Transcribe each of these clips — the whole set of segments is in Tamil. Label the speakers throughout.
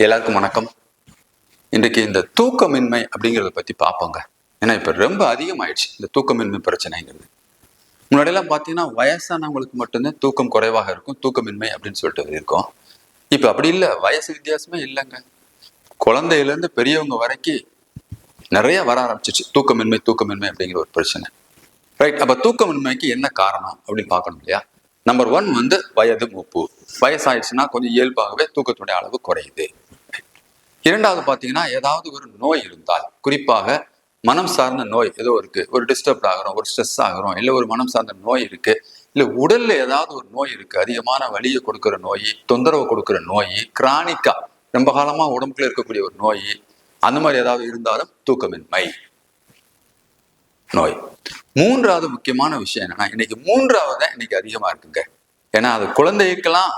Speaker 1: எல்லாருக்கும் வணக்கம். இன்றைக்கு இந்த தூக்கமின்மை அப்படிங்கிறத பத்தி பார்ப்போங்க. ஏன்னா இப்ப ரொம்ப அதிகமாயிடுச்சு இந்த தூக்கமின்மை பிரச்சனைங்கிறது. முன்னாடியெல்லாம் பார்த்தீங்கன்னா வயசானவங்களுக்கு மட்டும்தான் தூக்கம் குறைவாக இருக்கும், தூக்கமின்மை அப்படின்னு சொல்லிட்டு இருக்கும். இப்ப அப்படி இல்லை, வயசு வித்தியாசமே இல்லைங்க. குழந்தையிலேருந்து பெரியவங்க வரைக்கும் நிறைய வர ஆரம்பிச்சிச்சு தூக்கமின்மை அப்படிங்கிற ஒரு பிரச்சனை. ரைட். அப்ப தூக்கமின்மைக்கு என்ன காரணம் அப்படின்னு பார்க்கணும் இல்லையா? நம்பர் 1 வயது மூப்பு. வயசாயிடுச்சுன்னா கொஞ்சம் இயல்பாகவே தூக்கத்துடைய அளவு குறையுது. இரண்டாவது பார்த்தீங்கன்னா ஏதாவது ஒரு நோய் இருந்தால், குறிப்பாக மனம் சார்ந்த நோய் ஏதோ இருக்கு, ஒரு டிஸ்டர்ப் ஆகிறோம், ஒரு ஸ்ட்ரெஸ் ஆகிறோம், இல்லை ஒரு மனம் சார்ந்த நோய் இருக்கு, இல்லை உடல்ல ஏதாவது ஒரு நோய் இருக்கு, அதிகமான வலியை கொடுக்குற நோய், தொந்தரவு கொடுக்குற நோய், கிரானிக்கா ரொம்ப காலமா உடம்புக்குள்ள இருக்கக்கூடிய ஒரு நோய், அந்த மாதிரி ஏதாவது இருந்தாலும் தூக்கமின்மை நோய். மூன்றாவது முக்கியமான விஷயம் என்னன்னா, இன்னைக்கு மூன்றாவது இன்னைக்கு அதிகமா இருக்குங்க. ஏன்னா அது குழந்தைக்கெல்லாம்,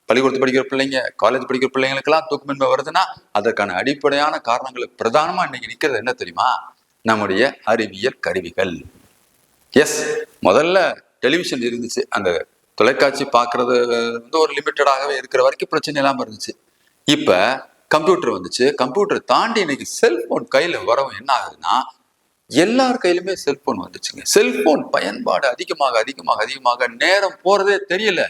Speaker 1: பள்ளிக்கூடத்து படிக்கிற பிள்ளைங்க, காலேஜ் படிக்கிற பிள்ளைங்களுக்கெல்லாம் தூக்கமின்மை வருதுன்னா அதற்கான அடிப்படையான காரணங்கள் பிரதானமா இன்னைக்கு நிற்கிறது என்ன தெரியுமா? நம்முடைய அறிவியல் கருவிகள். எஸ், முதல்ல டெலிவிஷன் இருந்துச்சு, அந்த தொலைக்காட்சி பார்க்கறது ஒரு லிமிட்டடாகவே இருக்கிற வரைக்கும் பிரச்சனை இல்லாம இருந்துச்சு. இப்ப கம்ப்யூட்டர் வந்துச்சு. கம்ப்யூட்டர் தாண்டி இன்னைக்கு செல்போன் கையில வரவும் என்ன ஆகுதுன்னா, எல்லார் கையிலுமே செல்போன் வந்துச்சுங்க. செல்போன் பயன்பாடு அதிகமாக அதிகமாக அதிகமாக நேரம் போறதே தெரியல.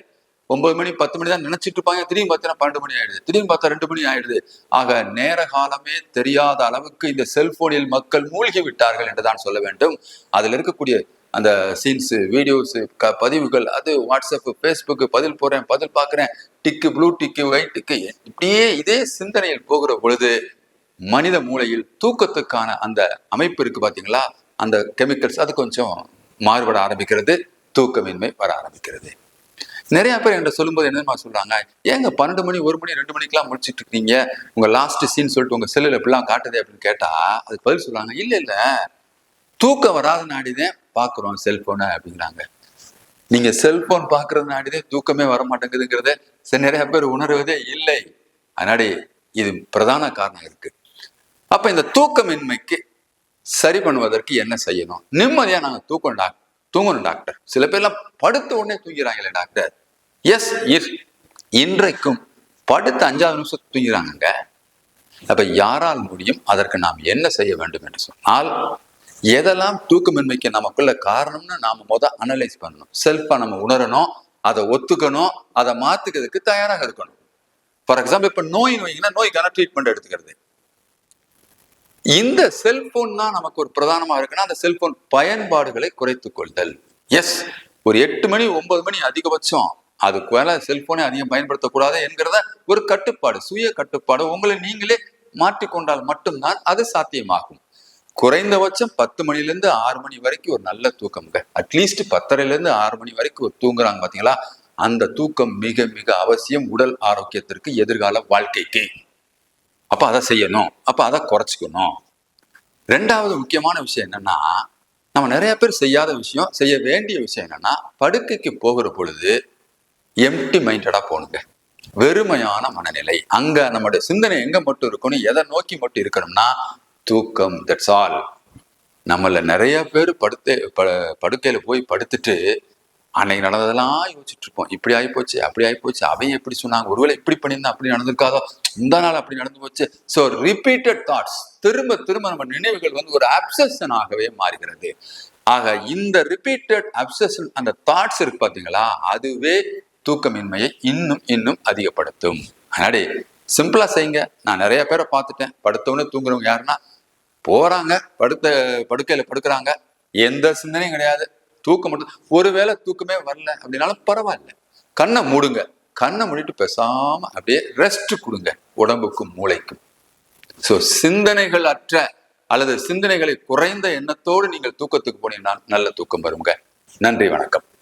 Speaker 1: 9 மணி 10 மணி தான் நினைச்சிட்டு இருப்பாங்க, திடீர்னு பார்த்தீங்கன்னா 12 மணி ஆயிடுது, திடீர்னு பார்த்தா 2 மணி ஆயிடுது. ஆக நேர காலமே தெரியாத அளவுக்கு இந்த செல்போனில் மக்கள் மூழ்கி விட்டார்கள் என்றுதான் சொல்ல வேண்டும். அதுல இருக்கக்கூடிய அந்த சீன்ஸ், வீடியோஸ், பதிவுகள், அது வாட்ஸ்அப், ஃபேஸ்புக், பதில் போறேன், பதில் பார்க்குறேன், டிக்கு, ப்ளூ டிக்கு, ஒயிட் டிக்கு, இப்படியே இதே சிந்தனையில் போகிற பொழுது மனித மூளையில் தூக்கத்துக்கான அந்த அமைப்பு இருக்கு பாத்தீங்களா, அந்த கெமிக்கல்ஸ் அது கொஞ்சம் மாறுபட ஆரம்பிக்கிறது, தூக்கமின்மை வர ஆரம்பிக்கிறது. நிறைய பேர் என்கிட்ட சொல்லும்போது என்னமா சொல்றாங்க, ஏங்க 12 மணி 1 மணி 2 மணிக்கெல்லாம் முடிச்சிட்டு இருக்கீங்க, உங்க லாஸ்ட் சீன் சொல்லிட்டு உங்க செல்லுல எப்படிலாம் காட்டுதே அப்படின்னு கேட்டா அதுக்கு பதில் சொல்றாங்க, இல்ல தூக்கம் வராத நாடிதான் பாக்குறோம் செல்போனை அப்படிங்கிறாங்க. நீங்க செல்போன் பாக்குறது நாடிதே தூக்கமே வர மாட்டேங்குதுங்கிறத நிறைய பேர் உணர்வதே இல்லை. அதனால இது பிரதான காரணம் இருக்கு. அப்ப இந்த தூக்கமின்மைக்கு சரி பண்ணுவதற்கு என்ன செய்யணும்? நிம்மதியா நாங்க தூங்கணும் டாக்டர். சில பேர்லாம் படுத்த உடனே தூங்கிறாங்களே டாக்டர். எஸ், இன்றைக்கும் படுத்த 5வது நிமிஷம் தூங்கிறாங்க. அப்ப யாரால் முடியும்? அதற்கு நாம் என்ன செய்ய வேண்டும் என்று சொன்னால், எதெல்லாம் தூக்கமின்மைக்கு நமக்குள்ள காரணம்னு நாம அனலைஸ் பண்ணணும். செல்ஃபா நம்ம உணரணும், அதை ஒத்துக்கணும், அதை மாத்துக்கிறதுக்கு தயாராக இருக்கணும். ஃபார் எக்ஸாம்பிள், இப்ப நோய்க்கான ட்ரீட்மெண்ட் எடுத்துக்கிறது. இந்த செல்போன் தான் நமக்கு ஒரு பிரதானமா இருக்குன்னா, அந்த செல்போன் பயன்பாடுகளை குறைத்துக் கொள்தல். எஸ், ஒரு 8 மணி 9 மணி அதிகபட்சம், அதுக்கு மேல செல்போனை அதிகம் பயன்படுத்தக்கூடாது என்கிறத ஒரு கட்டுப்பாடு, சுய கட்டுப்பாடு உங்களை நீங்களே மாற்றிக்கொண்டால் மட்டும்தான் அது சாத்தியமாகும். குறைந்தபட்சம் 10 மணிலேருந்து 6 மணி வரைக்கும் ஒரு நல்ல தூக்கம்ங்க. அட்லீஸ்ட் 10:30லேருந்து 6 மணி வரைக்கும் ஒரு தூங்குறாங்க பாத்தீங்களா, அந்த தூக்கம் மிக மிக அவசியம் உடல் ஆரோக்கியத்திற்கு, எதிர்கால வாழ்க்கைக்கு. அப்ப அதை செய்யணும், அப்ப அதை குறைச்சிக்கணும். 2வது முக்கியமான விஷயம் என்னன்னா, நம்ம நிறைய பேர் செய்யாத விஷயம், செய்ய வேண்டிய விஷயம் என்னன்னா, படுக்கைக்கு போகிற பொழுது எம்டி மைண்டடா போகணுங்க. வெறுமையான மனநிலை. அங்க நம்மளுடைய சிந்தனை எங்க மட்டும் இருக்கணும், எதை நோக்கி மட்டும் இருக்கணும்னா தூக்கம். That's all. நம்மள நிறைய பேர் படுக்கையில போய் படுத்துட்டு அன்னைக்கு நடந்ததெல்லாம் யோசிச்சுட்டு இருப்போம். இப்படி ஆகிப்போச்சு, அப்படி ஆகிப்போச்சு, அவங்க எப்படி சொன்னாங்க, ஒருவேளை இப்படி பண்ணியிருந்தா அப்படி நடந்திருக்காதோ, இந்த நாள் அப்படி நடந்து போச்சு. ஸோ ரிப்பீட்டட் தாட்ஸ், திரும்ப திரும்ப நம்ம நினைவுகள் ஒரு அப்சஷனாகவே மாறுகிறது. ஆக இந்த ரிப்பீட்டட் அப்சஷன், அந்த தாட்ஸ் இருக்கு பாத்தீங்களா, அதுவே தூக்கமின்மையை இன்னும் இன்னும் அதிகப்படுத்தும். அதனால சிம்பிளா செய்யுங்க. நான் நிறைய பேரை பார்த்துட்டேன், படுத்தவொடனே தூங்குறவங்க யாருன்னா, போறாங்க, படுக்கையில படுக்கிறாங்க, எந்த சிந்தனையும் கிடையாது, தூக்கம் மட்டும். ஒருவேளை தூக்கமே வரல அப்படின்னாலும் பரவாயில்ல, கண்ணை மூடுங்க, கண்ணை மூடிட்டு பேசாம அப்படியே ரெஸ்ட் கொடுங்க உடம்புக்கும் மூளைக்கும். சோ சிந்தனைகள் அற்ற அல்லது சிந்தனைகளை குறைந்த எண்ணத்தோடு நீங்கள் தூக்கத்துக்கு போனீங்கன்னா நல்ல தூக்கம் வருங்க. நன்றி, வணக்கம்.